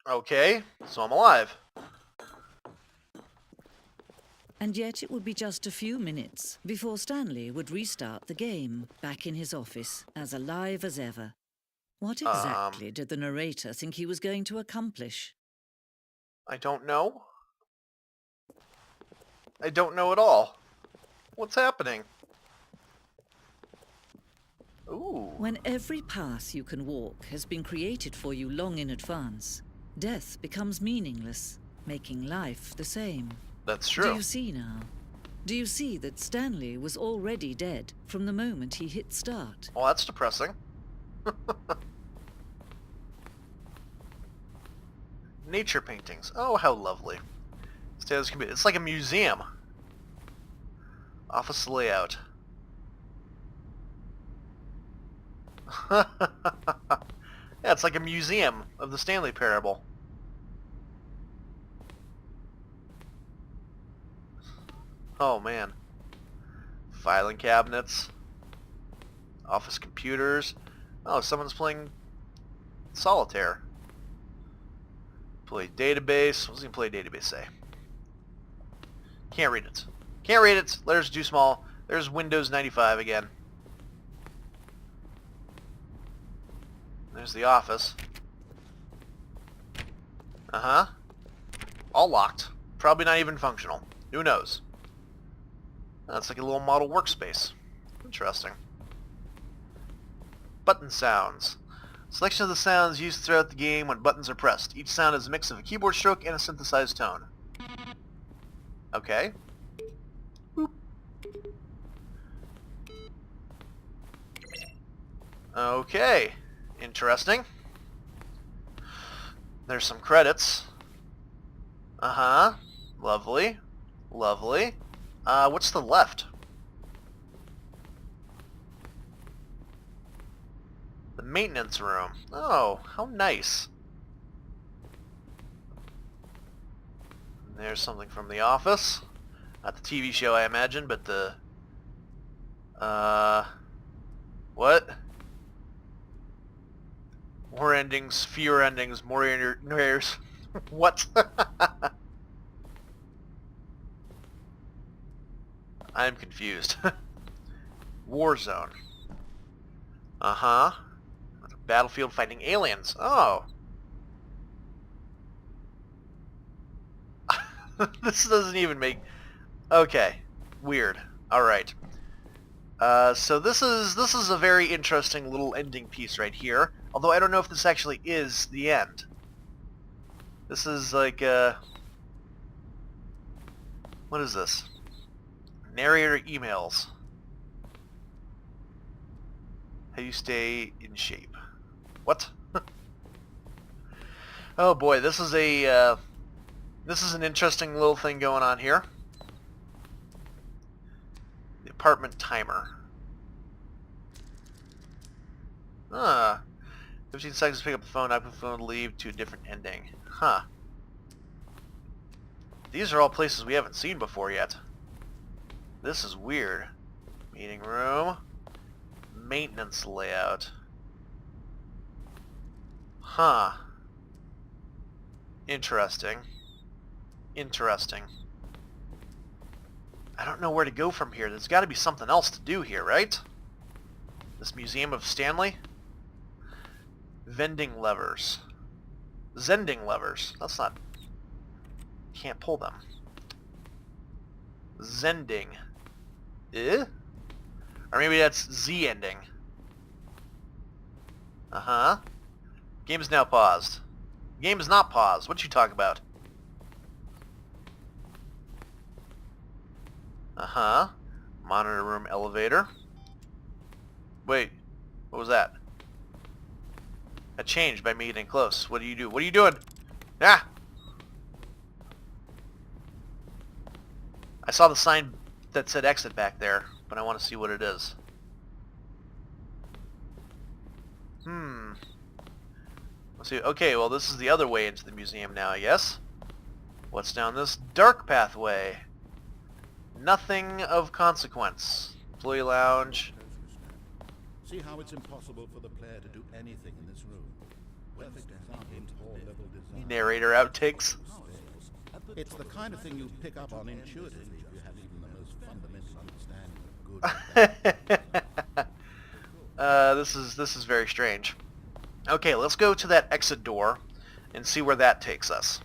Okay, so I'm alive. And yet it would be just a few minutes before Stanley would restart the game, back in his office, as alive as ever. What exactly did the narrator think he was going to accomplish? I don't know. I don't know at all. What's happening? Ooh. When every path you can walk has been created for you long in advance, death becomes meaningless, making life the same. That's Do true. you see now? Do you see that Stanley was already dead from the moment he hit start? Well, that's depressing. Nature paintings. Oh, how lovely. It's like a museum. Office layout. Yeah, it's like a museum of the Stanley Parable. Oh, man. Filing cabinets. Office computers. Oh, someone's playing solitaire. Play database. What does he play database say? Can't read it. Can't read it. Letters too small. There's Windows 95 again. There's the office. Uh-huh. All locked. Probably not even functional. Who knows? That's like a little model workspace. Interesting. Button sounds. Selection of the sounds used throughout the game when buttons are pressed. Each sound is a mix of a keyboard stroke and a synthesized tone. Okay. Boop. Okay. Interesting. There's some credits. Uh-huh. Lovely. Lovely. What's the left? The maintenance room. Oh, how nice. There's something from The Office. Not the TV show, I imagine, but the... What? More endings, fewer endings, more narrators. What? I'm confused. Warzone. Uh-huh. Battlefield fighting aliens. Oh. This doesn't even make... Okay. Weird. Alright. So this is a very interesting little ending piece right here. Although I don't know if this actually is the end. This is like, what is this? Narrator emails. How you stay in shape. What? Oh boy, this is an interesting little thing going on here. The apartment timer. 15 seconds to pick up the phone, I put the phone to leave to a different ending. Huh. These are all places we haven't seen before yet. This is weird. Meeting room. Maintenance layout. Huh. Interesting. Interesting. I don't know where to go from here. There's got to be something else to do here, right? This Museum of Stanley? Vending levers. Zending levers. That's not... Can't pull them. Zending. Eh? Or maybe that's Z-ending. Uh-huh. Game is now paused. Game is not paused. What you talk about? Uh-huh. Monitor room elevator. Wait. What was that? A change by me getting close. What do you do? What are you doing? Ah! I saw the sign that said exit back there, but I want to see what it is. Let's see. Okay, well this is the other way into the museum now, I guess. What's down this dark pathway? Nothing of consequence. Employee lounge. See how it's impossible for the player to do anything in this room. Narrator outtakes. It's the kind of thing you pick up on intuitively if you have even the most fundamental understanding of good. This is very strange. Okay, let's go to that exit door and see where that takes us.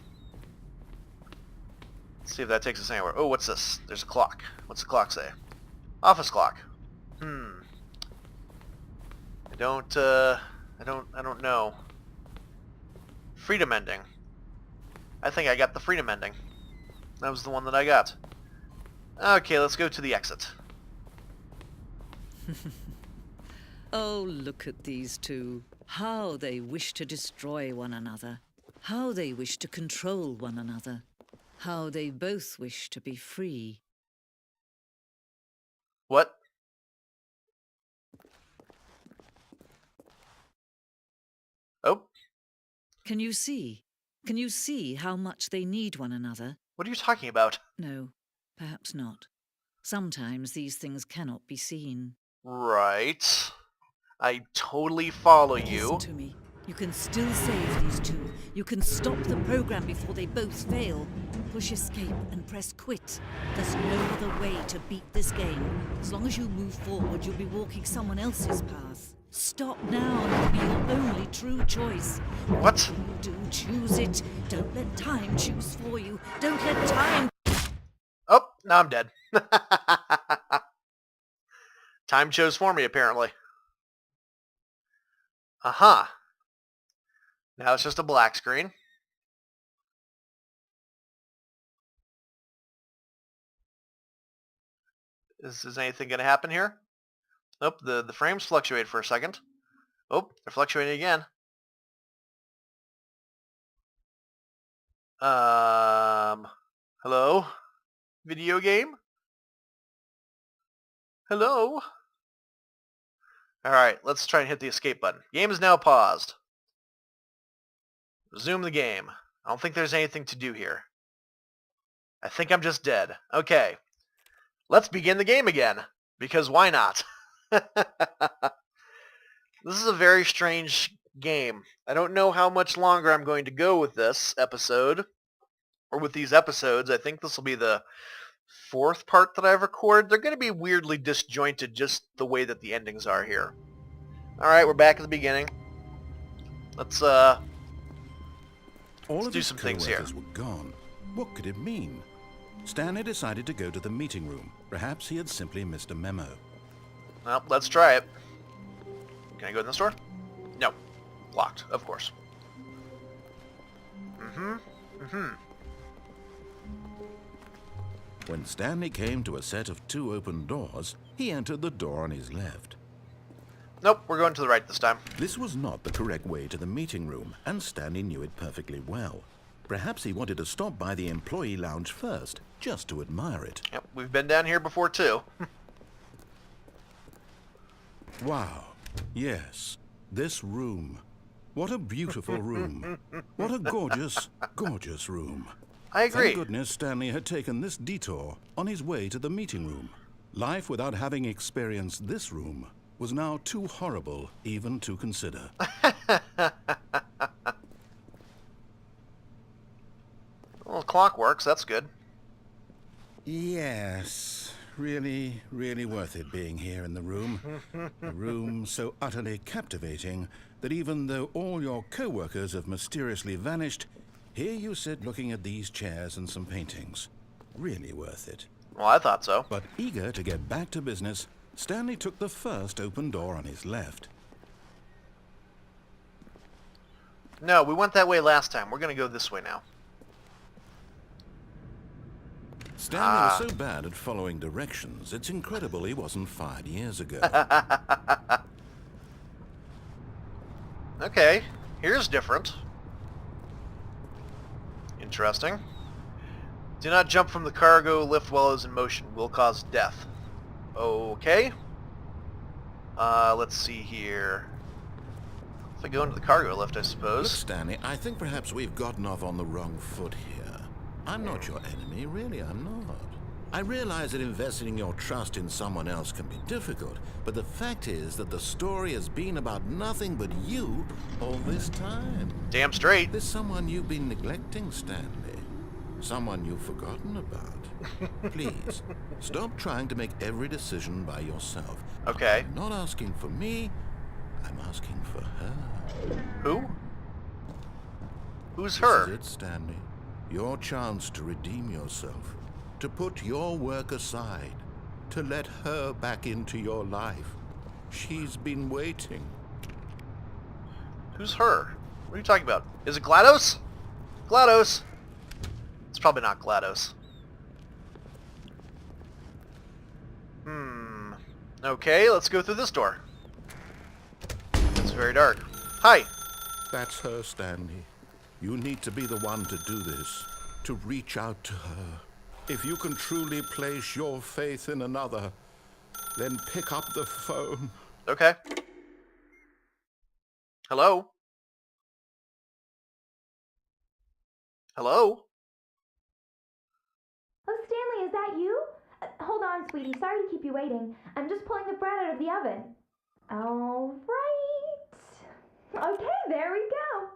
Let's see if that takes us anywhere. Oh, what's this? There's a clock. What's the clock say? Office clock. I don't know. Freedom ending. I think I got the freedom ending. That was the one that I got. Okay, let's go to the exit. Oh, look at these two. How they wish to destroy one another. How they wish to control one another. How they both wish to be free. What? Oh, Can you see? Can you see how much they need one another? what are you talking about? No, perhaps not. Sometimes these things cannot be seen. Right. I totally follow Listen you. to me. You can still save these two. You can stop the program before they both fail. Push escape and press quit. There's no other way to beat this game. As long as you move forward, you'll be walking someone else's path. Stop now and it'll be your only true choice. What? Whatever you do, choose it. Don't let time choose for you. Don't let time... Oh, now I'm dead. Time chose for me, apparently. Uh-huh. Now it's just a black screen. Is anything going to happen here? Nope, the frames fluctuate for a second. Oh, they're fluctuating again. Hello? Video game? Hello? Alright, let's try and hit the escape button. Game is now paused. Resume the game. I don't think there's anything to do here. I think I'm just dead. Okay. Let's begin the game again. Because why not? This is a very strange game. I don't know how much longer I'm going to go with this episode. Or with these episodes. I think this will be the fourth part that I've recorded. They're going to be weirdly disjointed just the way that the endings are here. Alright, we're back at the beginning. Let's All of do his some things here. co-workers were gone. What could it mean? Stanley decided to go to the meeting room. Perhaps he had simply missed a memo. Well, let's try it. Can I go in this door? No. Locked, of course. When Stanley came to a set of two open doors, he entered the door on his left. Nope, we're going to the right this time. This was not the correct way to the meeting room, and Stanley knew it perfectly well. Perhaps he wanted to stop by the employee lounge first, just to admire it. Yep, we've been down here before too. Wow. Yes, this room. What a beautiful room. What a gorgeous, gorgeous room. I agree. Thank goodness Stanley had taken this detour on his way to the meeting room. Life without having experienced this room was now too horrible even to consider. Well, the clock works, that's good. Yes, really, really worth it being here in the room. A room so utterly captivating that even though all your co-workers have mysteriously vanished, here you sit looking at these chairs and some paintings. Really worth it. Well, I thought so. But eager to get back to business, Stanley took the first open door on his left. No, we went that way last time. We're going to go this way now. Stanley was so bad at following directions, it's incredible he wasn't fired years ago. Okay, here's different. Interesting. Do not jump from the cargo lift while it is in motion. Will cause death. Okay. Let's see here. If I go into the cargo lift, I Look, suppose. Stanley, I think perhaps we've gotten off on the wrong foot here. I'm not your enemy, really, I'm not. I realize that investing your trust in someone else can be difficult, but the fact is that the story has been about nothing but you all this time. Damn straight. There's someone you've been neglecting, Stanley. Someone you've forgotten about. Please, stop trying to make every decision by yourself. Okay. I'm not asking for me, I'm asking for her. Who? Who's her? This is it, Stanley. Your chance to redeem yourself. To put your work aside. To let her back into your life. She's been waiting. Who's her? What are you talking about? Is it GLaDOS? GLaDOS! It's probably not GLaDOS. Okay, let's go through this door. It's very dark. Hi! That's her, Stanley. You need to be the one to do this. To reach out to her. If you can truly place your faith in another, then pick up the phone. Okay. Hello? Hello? Oh, Stanley, is that you? Hold on, sweetie. Sorry to keep you waiting. I'm just pulling the bread out of the oven. All right. Okay, there we go.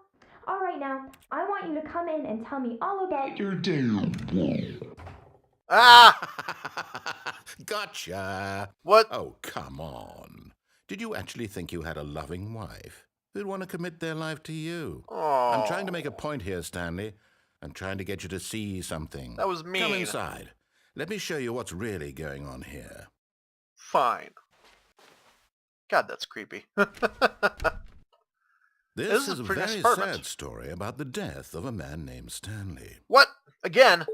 All right, now, I want you to come in and tell me all about your day. Ah! Gotcha. What? Oh, come on. Did you actually think you had a loving wife who'd want to commit their life to you? Oh. I'm trying to make a point here, Stanley. I'm trying to get you to see something. That was mean. Come inside. Let me show you what's really going on here. Fine. God, that's creepy. This is is a pretty very nice apartment. sad story about the death of a man named Stanley. What? Again?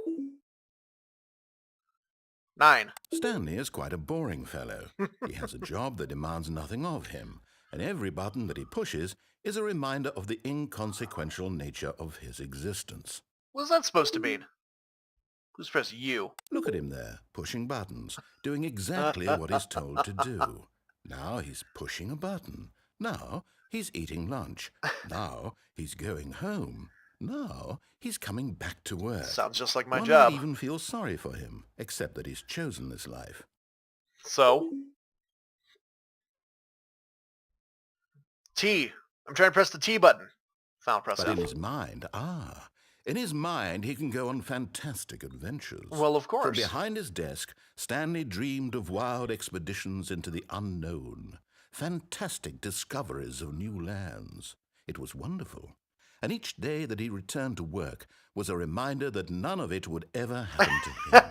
9. Stanley is quite a boring fellow. He has a job that demands nothing of him, and every button that he pushes is a reminder of the inconsequential nature of his existence. What's that supposed to mean? Who's pressing U? Look at him there, pushing buttons, doing exactly what he's told to do. Now he's pushing a button. Now he's eating lunch. Now he's going home. Now he's coming back to work. Sounds just like my One job. might even feel sorry for him, except that he's chosen this life. So? T. I'm trying to press the T button. Final press But F. in his mind, he can go on fantastic adventures. Well, of From course. behind his desk, Stanley dreamed of wild expeditions into the unknown, fantastic discoveries of new lands. It was wonderful. And each day that he returned to work was a reminder that none of it would ever happen to him.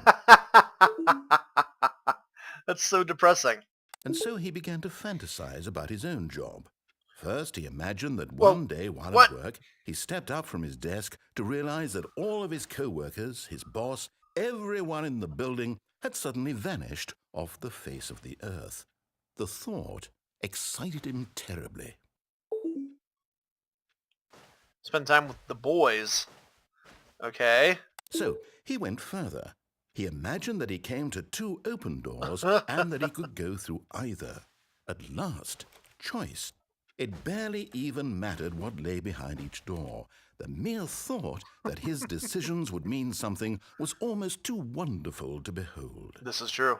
That's so depressing. And so he began to fantasize about his own job. First, he imagined that Well, one day while what? at work, he stepped up from his desk to realize that all of his co-workers, his boss, everyone in the building had suddenly vanished off the face of the earth. The thought excited him terribly. Spend time with the boys. Okay. So he went further. He imagined that he came to 2 open doors and that he could go through either. At last, choice. It barely even mattered what lay behind each door. The mere thought that his decisions would mean something was almost too wonderful to behold. This is true.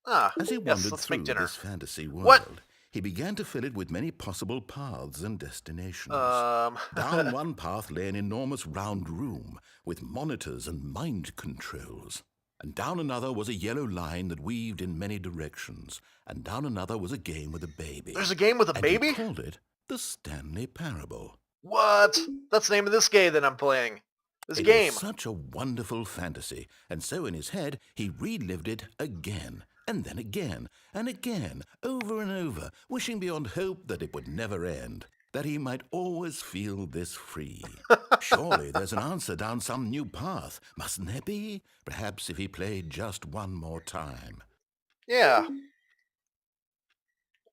Ah, As he yes, wandered let's through make dinner. this fantasy world, What? he began to fill it with many possible paths and destinations. Down one path lay an enormous round room with monitors and mind controls. And down another was a yellow line that weaved in many directions. And down another was a game with a baby. There's a game with a And baby? he called it the Stanley Parable. What? That's the name of this game that I'm playing. This It game. was such a wonderful fantasy, and so in his head he relived it again, and then again, and again, over and over, wishing beyond hope that it would never end, that he might always feel this free. Surely there's an answer down some new path, mustn't there be? Perhaps if he played just one more time. Yeah.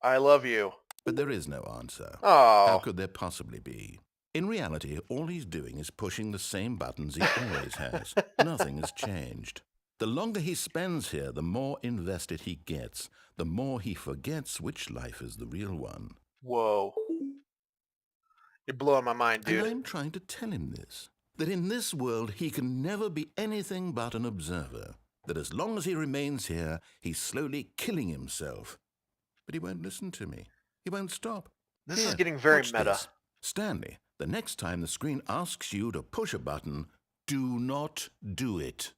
I love you. But there is no answer. How Oh. could there possibly be? In reality, all he's doing is pushing the same buttons he always has. Nothing has changed. The longer he spends here, the more invested he gets, the more he forgets which life is the real one. Whoa. You're blowing my mind, And dude. I'm trying to tell him this. that in this world he can never be anything but an observer, that as long as he remains here, he's slowly killing himself. But he won't listen to me. He won't stop. This Here, is getting very watch meta. this. Stanley, the next time the screen asks you to push a button, do not do it.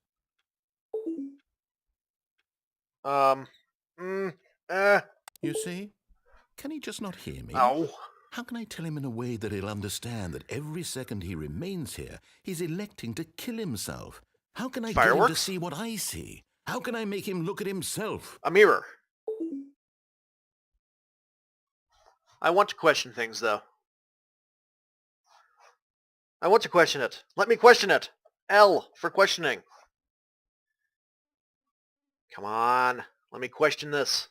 You see? Can he just not hear me? Oh. How can I tell him in a way that he'll understand that every second he remains here, he's electing to kill himself? How can I get him to Fireworks? see what I see? How can I make him look at himself? A mirror. I want to question things, though. I want to question it. Let me question it. L for questioning. Come on. Let me question this.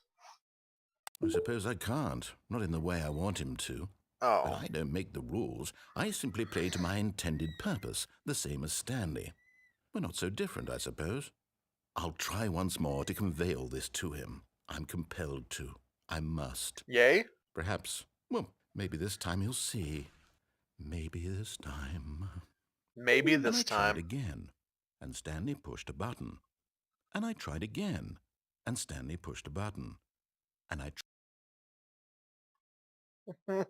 I suppose I can't. Not in the way I want him to. But Oh. I don't make the rules. I simply play to my intended purpose, the same as Stanley. We're not so different, I suppose. I'll try once more to convey all this to him. I'm compelled to. I must. Yay? Perhaps, well, maybe this time he'll see. Maybe this time. Maybe And this I tried time. again, and Stanley pushed a button. And I tried again, and Stanley pushed a button. And I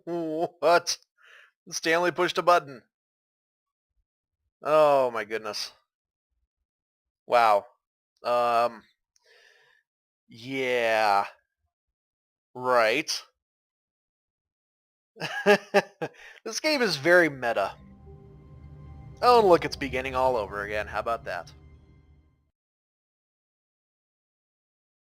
What? Stanley pushed a button. Oh my goodness. Wow. Yeah. Right. This game is very meta. Oh, look, it's beginning all over again. How about that?